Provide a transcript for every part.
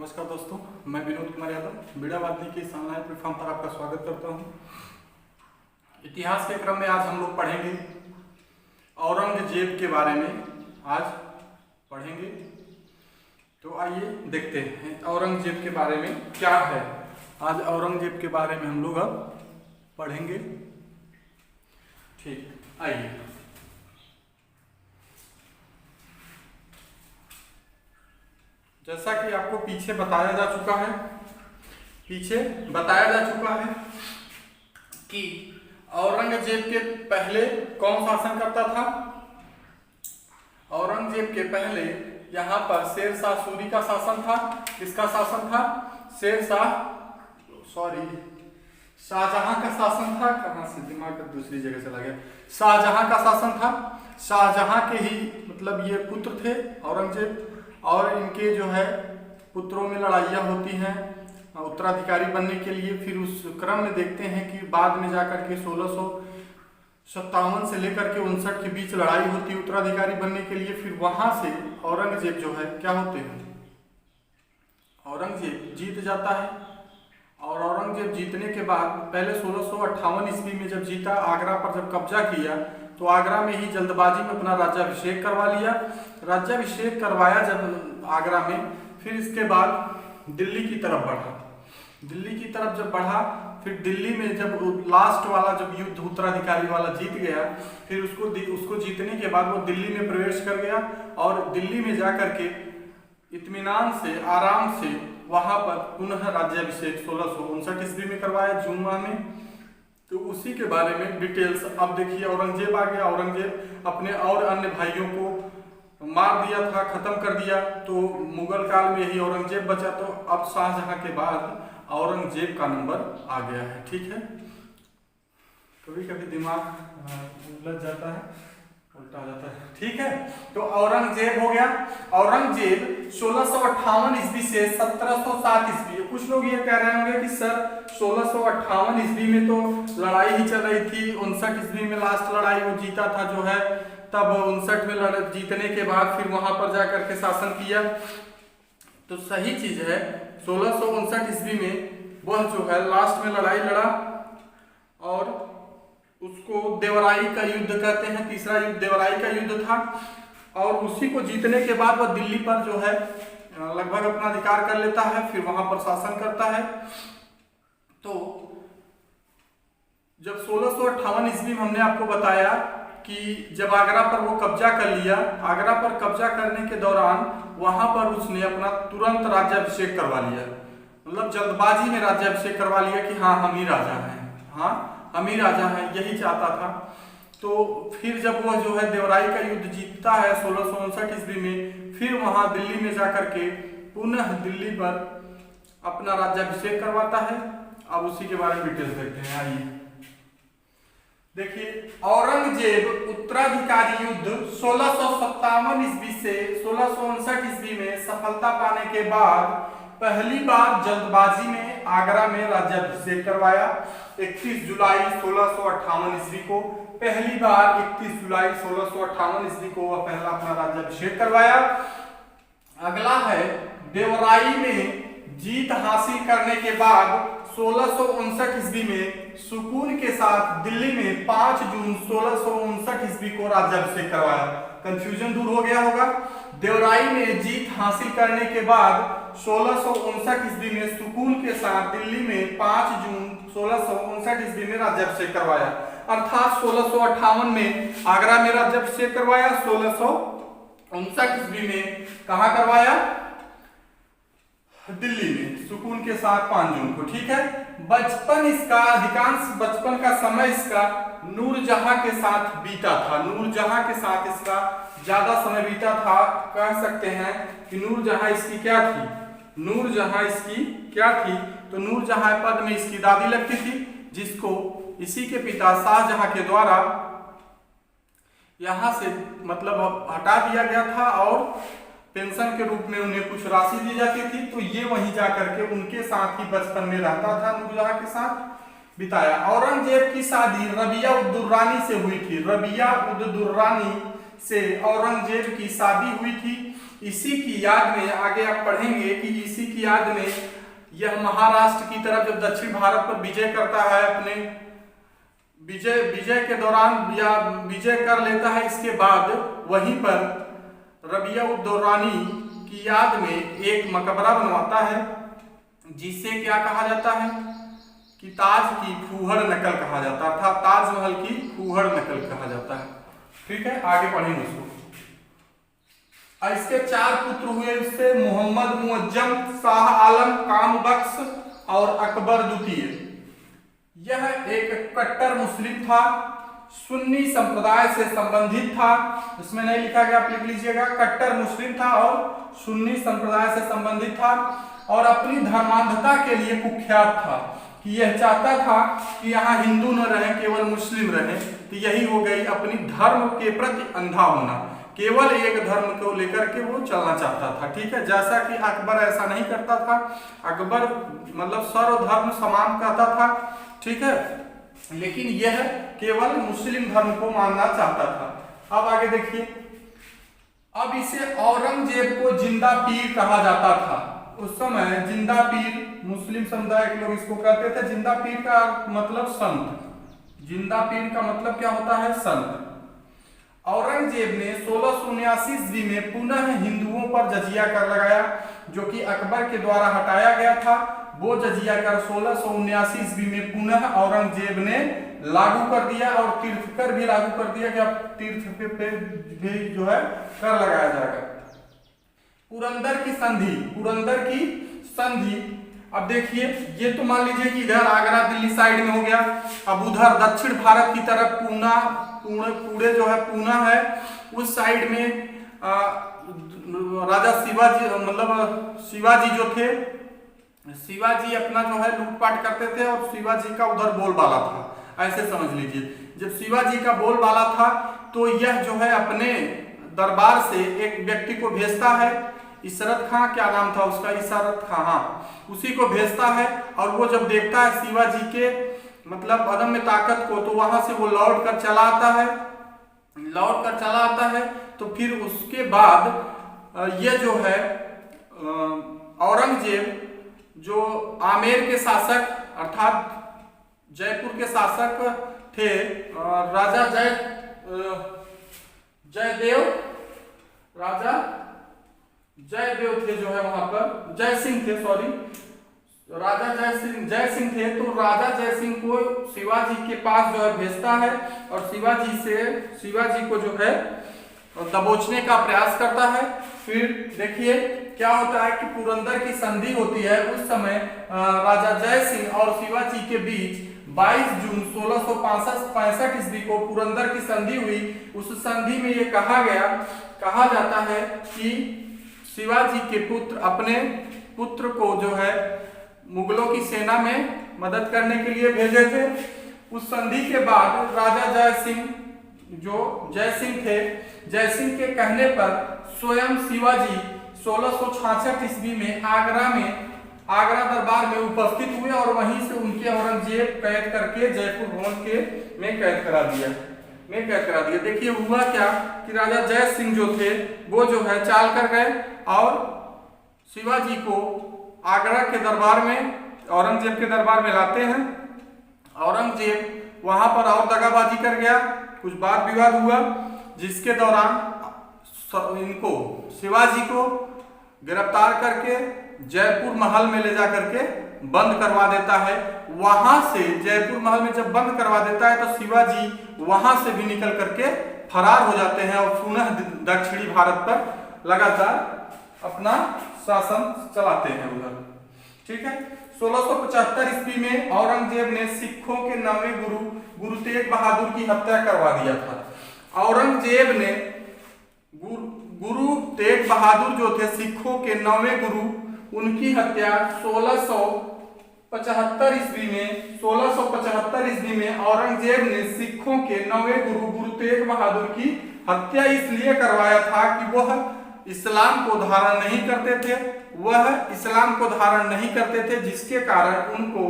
नमस्कार दोस्तों, मैं विनोद कुमार यादव बीड़ावादी के इस ऑनलाइन प्लेटफॉर्म पर आपका स्वागत करता हूं। इतिहास के क्रम में आज हम लोग पढ़ेंगे औरंगजेब के बारे में। आज पढ़ेंगे तो आइए देखते हैं औरंगजेब के बारे में क्या है। आज औरंगजेब के बारे में हम लोग अब पढ़ेंगे। ठीक, आइए। जैसा कि आपको पीछे बताया जा चुका है कि औरंगजेब के पहले कौन शासन करता था। औरंगजेब के पहले यहाँ पर शेरशाह सूरी का शासन था। किसका शासन था? शाहजहां का शासन था। कहाँ से दिमाग दूसरी जगह चला गया। शाहजहां का शासन था। शाहजहां के ही मतलब ये पुत्र थे औरंगजेब, और इनके जो है पुत्रों में लड़ाइयाँ होती हैं उत्तराधिकारी बनने के लिए। फिर उस क्रम में देखते हैं कि बाद में जाकर के 1657 से लेकर के 59 के बीच लड़ाई होती है उत्तराधिकारी बनने के लिए। फिर वहां से औरंगजेब जो है क्या होते हैं, औरंगजेब जीत जाता है। और औरंगजेब जीतने के बाद पहले 1658 ईस्वी में जब जीता, आगरा पर जब कब्जा किया, तो आगरा में ही जल्दबाजी में अपना राज्याभिषेक करवा लिया। राज्याभिषेक करवाया जब आगरा में, फिर इसके बाद दिल्ली की तरफ बढ़ा। दिल्ली की तरफ जब बढ़ा, फिर दिल्ली में जब लास्ट वाला जब युद्ध उत्तराधिकारी वाला जीत गया, फिर उसको जीतने के बाद वो दिल्ली में प्रवेश कर गया। और दिल्ली में जाकर के इत्मीनान से, आराम से वहां पर पुनः राज्याभिषेक 1659 ईस्वी में करवाया, जून माह में। तो उसी के बारे में डिटेल्स अब देखिए। औरंगजेब आ गया। औरंगजेब अपने और अन्य भाइयों को मार दिया था, खत्म कर दिया। तो मुगल काल में ही औरंगजेब बचा। तो अब शाहजहां के बाद औरंगजेब का नंबर आ गया है। ठीक है, कभी कभी दिमाग उलझ जाता है, उल्टा आ जाता है। ठीक है, तो औरंगजेब हो गया। औरंगजेब 1658 ईस्वी से 1707 ईस्वी। कुछ लोग ये कह रहे होंगे कि सर 1658 ईस्वी में तो लड़ाई ही चल रही थी, 59 ईस्वी में लास्ट लड़ाई वो जीता था जो है, तब 59 में जीतने के बाद फिर वहां पर जाकर के शासन किया। तो सही चीज है, 1659 ईस्वी में वह जो है लास्ट में लड़ाई लड़ा, और उसको देवराई का युद्ध कहते हैं। तीसरा युद्ध देवराई का युद्ध था। और उसी को जीतने के बाद वह दिल्ली पर जो है लगभग अपना अधिकार कर लेता है, फिर वहां पर शासन करता है। तो जब 1658 ईस्वी में हमने आपको बताया कि जब आगरा पर वो कब्जा कर लिया, आगरा पर कब्जा करने के दौरान वहां पर उसने अपना तुरंत राज्याभिषेक करवा लिया। मतलब जल्दबाजी में राज्याभिषेक करवा लिया कि हाँ हम ही राजा हैं, हाँ हम ही राजा हैं, यही चाहता था। तो फिर जब वह जो है देवराई का युद्ध जीतता है 1659 ईस्वी में, फिर वहां दिल्ली में जाकर के पुनः दिल्ली पर अपना राज्याभिषेक करवाता है। अब उसी के बारे में डिटेल्स देखते हैं। आइए देखिए, औरंगजेब उत्तराधिकारी युद्ध 1657 ईस्वी से 1659 ईस्वी में सफलता पाने के बाद पहली बार जल्दबाजी में आगरा में राज्याभिषेक करवाया। 31 जुलाई 1658 ईस्वी को, पहली बार 31 जुलाई 1658 ईस्वी को वह पहला अपना राज्याभिषेक करवाया। अगला है देवराई में जीत हासिल करने के बाद 1659 ईस्वी में सुकून के साथ दिल्ली में 5 जून 1659 ईस्वी को राज्याभिषेक करवाया। कंफ्यूजन दूर हो गया होगा। देवराई में जीत हासिल करने के बाद 1659 ईस्वी में सुकून के साथ दिल्ली में 5 जून 1659 ईस्वी में राज्याभिषेक करवाया। अर्थात 1658 में आगरा में राज्याभिषेक करवाया, 1659 ईस्वी में कहाँ करवाया? दिल्ली में, सुकून के साथ 5 जून को। ठीक है, बचपन इसका, अधिकांश बचपन का समय इसका नूरजहां के साथ बीता था। नूरजहां के साथ इसका ज्यादा समय बीता था। कह सकते हैं कि नूरजहां इसकी क्या थी? नूरजहां इसकी क्या थी? तो नूरजहां पद में इसकी दादी लगती थी, जिसको इसी के पिता शाहजहां के द्वारा यहां से मतलब हटा दिया गया था, और पेंशन के रूप में उन्हें कुछ राशि दी जाती थी। तो ये वहीं जाकर के उनके साथ ही बचपन में रहता था, नूरजहां के साथ बिताया। औरंगजेब की शादी रबिया उद दुर्रानी से हुई थी। रबिया उद दुर्रानी से औरंगजेब की शादी हुई थी। इसी की याद में आगे आप पढ़ेंगे कि इसी की याद में यह महाराष्ट्र की तरफ जब दक्षिण भारत पर विजय करता है, अपने विजय के दौरान या विजय कर लेता है, इसके बाद वहीं पर रबिया उद दौरानी की याद में एक मकबरा बनवाता है, जिसे क्या कहा जाता है कि ताज की फूहड़ नकल कहा जाता है, अर्थात ताजमहल की फूहड़ नकल कहा जाता है। ठीक है, आगे पढ़ेंगे उसको। इसके 4 पुत्र हुए, इससे मोहम्मद मुअज्जम, शाह आलम, कामबख्श और अकबर द्वितीय। यह एक कट्टर मुस्लिम था, सुन्नी संप्रदाय से संबंधित था। इसमें नहीं लिखा गया, आप लिख लीजिएगा, कट्टर मुस्लिम था और सुन्नी संप्रदाय से संबंधित था और अपनी धर्मांधता के लिए कुख्यात था कि यह चाहता था कि यहाँ हिंदू न रहे, केवल मुस्लिम रहे। तो यही हो गई अपनी धर्म के प्रति अंधा होना, केवल एक धर्म को लेकर के वो चलना चाहता था। ठीक है, जैसा कि अकबर ऐसा नहीं करता था, अकबर मतलब सर्वधर्म समान कहता था। ठीक है, लेकिन यह केवल मुस्लिम धर्म को मानना चाहता था। अब आगे देखिए, अब इसे औरंगजेब को जिंदा पीर कहा जाता था। उस समय जिंदा पीर, मुस्लिम समुदाय के लोग इसको कहते थे। जिंदा पीर का मतलब संत, जिंदा पीर का मतलब क्या होता है? संत। औरंगजेब ने 1679 ईस्वी में पुनः हिंदुओं पर जजिया कर लगाया, जो कि अकबर के द्वारा हटाया गया था। वो जजिया कर 1679 ईस्वी में पुनः औरंगजेब ने लागू कर दिया और तीर्थकर भी लागू कर दिया कि अब तीर्थ पे भी जो है कर लगाया जाएगा। पुरंदर की संधि, पुरंदर की संधि, अब देखिए ये तो मान लीजिए कि इधर आगरा दिल्ली साइड में हो गया। अब उधर दक्षिण भारत की तरफ पूरे जो है पूना है, उस साइड में राजा शिवाजी, मतलब शिवाजी जो थे, शिवाजी अपना जो है लूटपाट करते थे और शिवाजी का उधर बोलबाला था, ऐसे समझ लीजिए। जब शिवाजी का बोलबाला था तो यह जो है अपने दरबार से एक व्यक्ति को भेजता है, इशरत खां, क्या नाम था उसका, इशरत खां, हाँ, उसी को भेजता है। और वो जब देखता है शिवाजी के मतलब अदम्य ताकत को, तो वहां से वो लौट कर चला आता है। तो फिर उसके बाद ये जो है औरंगजेब, जो आमेर के शासक अर्थात जयपुर के शासक थे, राजा जयदेव थे, जो है वहां पर जय सिंह थे, सॉरी, राजा जय सिंह थे। तो राजा जय सिंह को शिवाजी के पास जो है भेजता है और शिवाजी को जो है दबोचने का प्रयास करता है। फिर देखिए क्या होता है कि पुरंदर की संधि होती है। उस समय राजा जय सिंह और शिवाजी के बीच 22 जून 1665 ईस्वी को पुरंदर की संधि हुई। उस संधि में ये कहा जाता है कि शिवाजी के पुत्र अपने पुत्र को जो है मुगलों की सेना में मदद करने के लिए भेजे थे। उस संधि के बाद राजा जय सिंह, जो जय सिंह थे, जय सिंह के कहने पर स्वयं शिवाजी 1666 ईस्वी में आगरा दरबार में उपस्थित हुए और वहीं से उनके औरंगजेब कैद करके जयपुर भवन में कैद करा दिया। देखिए हुआ क्या कि राजा जय सिंह जो थे वो जो है चाल कर गए और शिवाजी को आगरा के दरबार में, औरंगजेब के दरबार में लाते हैं। औरंगजेब वहां पर और दगाबाजी कर गया, कुछ वाद विवाद हुआ, जिसके दौरान इनको शिवाजी को गिरफ्तार करके जयपुर महल में ले जा करके बंद करवा देता है। वहां से जयपुर महल में जब बंद करवा देता है तो शिवाजी वहां से भी निकल करके फरार हो जाते हैं और पुनः दक्षिणी भारत पर लगातार अपना शासन चलाते हैं उधर। ठीक है, 1675 ईस्वी में औरंगजेब ने सिखों के 9वें गुरु तेग बहादुर की हत्या करवा दिया था। औरंगजेब ने गुरु तेग बहादुर जो थे सिखों के 9वें गुरु, उनकी हत्या 1675 ईस्वी में औरंगजेब ने सिखों के 9वें गुरु तेग बहादुर की हत्या इसलिए करवाया था कि वह इस्लाम को धारण नहीं करते थे, जिसके कारण उनको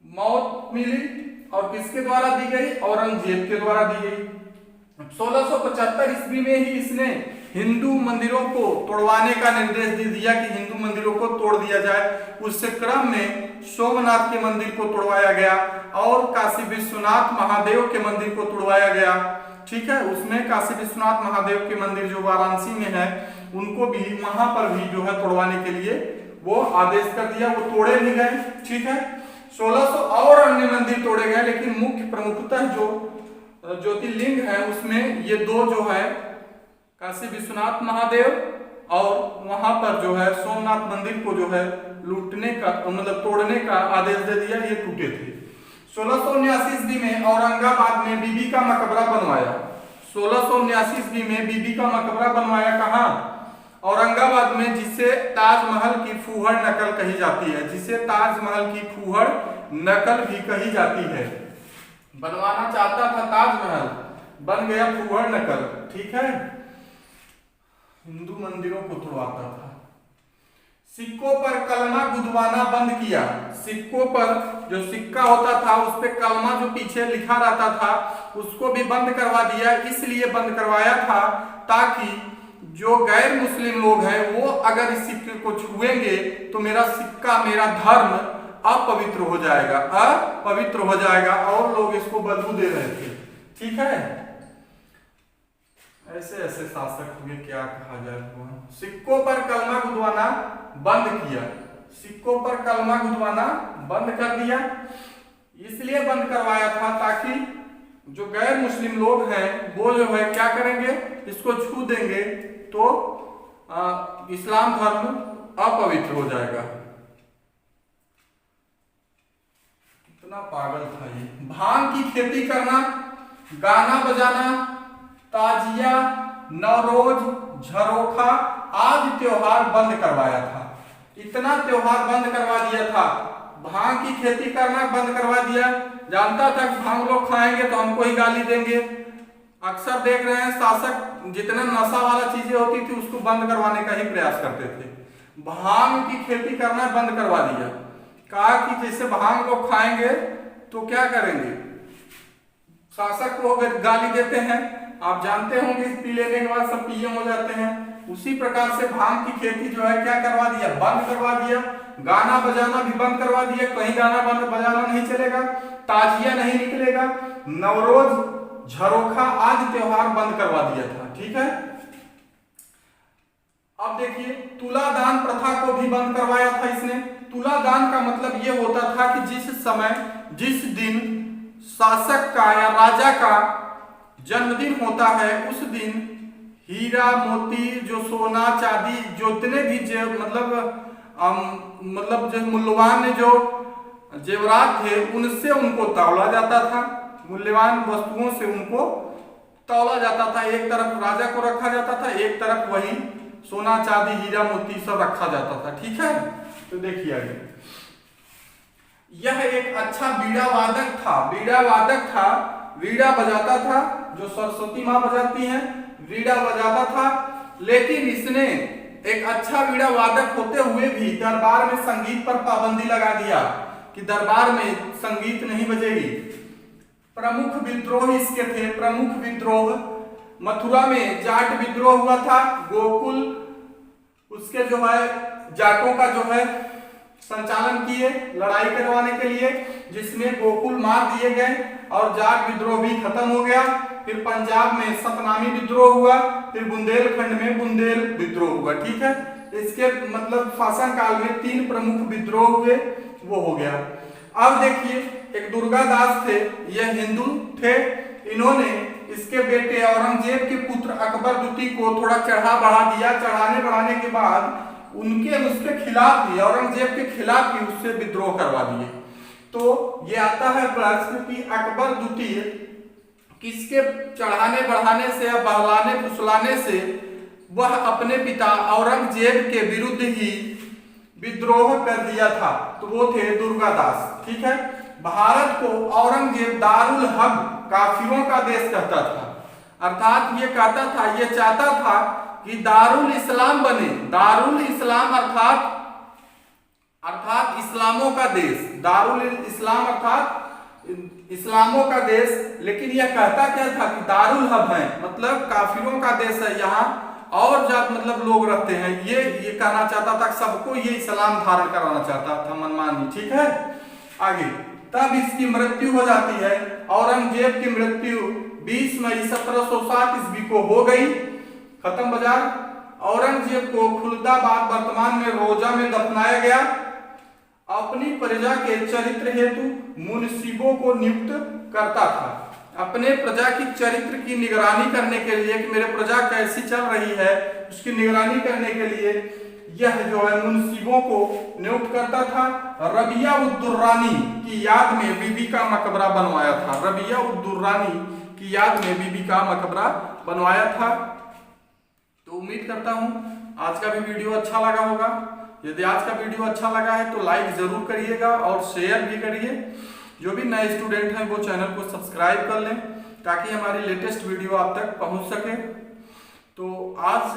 मौत मिली। और किसके द्वारा दी गई? औरंगजेब के द्वारा दी गई। 1675 ईस्वी में ही इसने हिंदू मंदिरों को तोड़वाने का निर्देश दे दिया कि हिंदू मंदिरों को तोड़ दिया जाए। उस क्रम में सोमनाथ के मंदिर को तोड़वाया गया और काशी विश्वनाथ महादेव के मंदिर को तोड़वाया गया। ठीक है, उसमें काशी विश्वनाथ महादेव के मंदिर जो वाराणसी में है उनको भी वहां पर भी जो है तोड़वाने के लिए वो आदेश कर दिया, वो तोड़े भी गए। ठीक है, 1600 और अन्य मंदिर तोड़े गए, लेकिन मुख्य प्रमुखतः जो ज्योतिर्लिंग है उसमें ये दो जो है काशी विश्वनाथ महादेव और वहां पर जो है सोमनाथ मंदिर को जो है लूटने का मतलब तोड़ने का आदेश दे दिया, ये टूटे थे। 1679 ईस्वी में औरंगाबाद में बीबी का मकबरा बनवाया। 1679 ईस्वी में बीबी का मकबरा बनवाया कहाँ? औरंगाबाद में, जिसे ताजमहल की फूहड़ नकल कही जाती है, जिसे ताजमहल की फूहड़ नकल भी कही जाती है। बनवाना चाहता था ताजमहल, बन गया फूहड़ नकल। ठीक है, हिंदू मंदिरों को तोड़वाता था। सिक्कों पर कलमा गुदवाना बंद किया। सिक्कों पर जो सिक्का होता था उस पे कलमा जो पीछे लिखा रहता था उसको भी बंद करवा दिया। इसलिए बंद करवाया था ताकि जो गैर मुस्लिम लोग हैं वो अगर इस सिक्के को छुएंगे तो मेरा सिक्का, मेरा धर्म अपवित्र हो जाएगा, अपवित्र हो जाएगा, और लोग इसको बदबू दे रहे थे। ठीक है, ऐसे ऐसे शासक हुए, क्या कहा जाए। सिक्कों पर कलमा गुदवाना बंद किया। सिक्कों पर कलमा गुदवाना बंद कर दिया। इसलिए बंद करवाया था ताकि जो गैर मुस्लिम लोग हैं वो जो है क्या करेंगे, इसको छू देंगे तो इस्लाम धर्म अपवित्र हो जाएगा। कितना पागल था ये। भांग की खेती करना, गाना बजाना, ताजिया, नवरोज, झरोखा आदि त्योहार बंद करवाया था। इतना त्योहार बंद करवा दिया था। भांग की खेती करना बंद करवा दिया। जानता था कि भांग लोग खाएंगे तो हमको ही गाली देंगे। अक्सर देख रहे हैं शासक जितना नशा वाला चीजें होती थी उसको बंद करवाने का ही प्रयास करते थे। भांग की खेती करना बंद करवा दिया। कहा कि जैसे भांग लोग खाएंगे तो क्या करेंगे, शासक को अगर गाली देते हैं, आप जानते होंगे पी लेने के बाद सब पीएम हो जाते हैं। उसी प्रकार से भांग की खेती जो है क्या करवा दिया, बंद करवा दिया। गाना बजाना भी बंद करवा दिया, कहीं गाना बजाना नहीं चलेगा, ताजिया नहीं निकलेगा, नवरोज, झरोखा आदि त्योहार बंद करवा दिया था। ठीक है, अब देखिए तुलादान प्रथा को भी बंद करवाया था इसने। तुलादान का मतलब ये होता था कि जिस समय, जिस दिन शासक का या राजा का जन्मदिन होता है उस दिन हीरा मोती, जो सोना चांदी, जितने भी मतलब जो मूल्यवान जो जेवरात थे उनसे उनको तौला जाता था। मूल्यवान वस्तुओं से उनको तौला जाता था। एक तरफ राजा को रखा जाता था, एक तरफ वही सोना चांदी हीरा मोती सब रखा जाता था। ठीक है, तो देखिए आगे, यह एक अच्छा बीड़ा वादक था। बीड़ा वादक था, वीणा बजाता था, जो सरस्वती माँ बजाती हैं, वीणा बजाता था। लेकिन इसने एक अच्छा वीणा वादक होते हुए भी दरबार में संगीत पर पाबंदी लगा दिया कि दरबार में संगीत नहीं बजेगी। प्रमुख विद्रोह इसके थे। प्रमुख विद्रोह मथुरा में जाट विद्रोह हुआ था। गोकुल उसके जो है जाटों का जो है संचालन किए लड़ाई करवाने के लिए, जिसमें गोकुल मार दिए गए और जाट विद्रोह भी खत्म हो गया। फिर पंजाब में सतनामी विद्रोह हुआ, फिर बुंदेलखंड में बुंदेल विद्रोह हुआ। ठीक है, इसके मतलब शासन काल में 3 प्रमुख विद्रोह हुए, वो हो गया। अब देखिए एक दुर्गादास थे, ये हिंदू थे। इन्होंने इसके बेटे औरंगजेब के पुत्र अकबर द्वितीय को थोड़ा चढ़ा बढ़ा दिया। चढ़ाने बढ़ाने के बाद उनके उसके खिलाफ ही, औरंगजेब के खिलाफ ही उससे विद्रोह करवा दिए। तो ये आता है प्रश्न कि अकबर द्वितीय किसके चढ़ाने बढ़ाने से या बहलाने फुसलाने से वह अपने पिता औरंगजेब के विरुद्ध ही विद्रोह कर दिया था, तो वो थे दुर्गादास। ठीक है, भारत को औरंगजेब दारुल हर्ब, काफिरों का देश कहता था। अर्थात ये कहता था, ये चाहता था कि दारुल इस्लाम बने। दारुल इस्लाम अर्थात इस्लामों का देश, दारुल इस्लाम अर्थात इस्लामों का देश। लेकिन यह कहता क्या था कि दारुल हर्ब है, मतलब काफिरों का देश है, यहाँ और जात मतलब लोग रहते हैं, ये कहना चाहता था, सबको ये इस्लाम धारण कराना चाहता था मनमानी। ठीक है, आगे तब इसकी मृत्यु हो जाती है। औरंगजेब की मृत्यु 20 मई 1707 ईस्वी को हो गई। खत्म बाजार। औरंगजेब को खुलदाबाद वर्तमान में रोजा में दफनाया गया। अपनी प्रजा के चरित्र हेतु मुनसिबों को नियुक्त करता था। अपने प्रजा की चरित्र की निगरानी करने के लिए कि मेरे प्रजा कैसी चल रही है उसकी निगरानी करने के लिए यह जो है मुनसिबों को नियुक्त करता था। रबिया उद दुर्रानी की याद में बीबी का मकबरा बनवाया था। रबिया उद दुर्रानी की याद में बीबी का मकबरा बनवाया था। तो उम्मीद करता हूं आज का भी वीडियो अच्छा लगा होगा। यदि आज का वीडियो अच्छा लगा है तो लाइक जरूर करिएगा और शेयर भी करिए। जो भी नए स्टूडेंट हैं वो चैनल को सब्सक्राइब कर लें ताकि हमारी लेटेस्ट वीडियो आप तक पहुंच सके। तो आज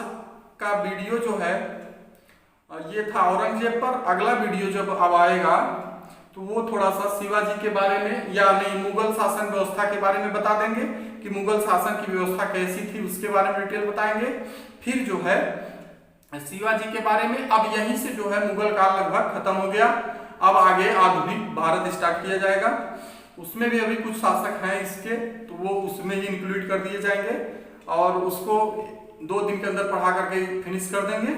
का वीडियो जो है ये था औरंगजेब पर। अगला वीडियो जब अब आएगा तो वो थोड़ा सा शिवाजी के बारे में या नहीं मुगल शासन व्यवस्था के बारे में बता देंगे कि मुगल शासन की व्यवस्था कैसी थी, उसके बारे में डिटेल बताएंगे। फिर जो है शिवाजी के बारे में। अब यहीं से जो है मुगल काल लगभग खत्म हो गया। अब आगे आधुनिक भारत स्टार्ट किया जाएगा। उसमें भी अभी कुछ शासक हैं इसके, तो वो उसमें ही इंक्लूड कर दिए जाएंगे और उसको 2 दिन के अंदर पढ़ा करके फिनिश कर देंगे।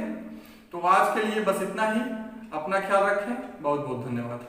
तो आज के लिए बस इतना ही। अपना ख्याल रखें। बहुत बहुत धन्यवाद।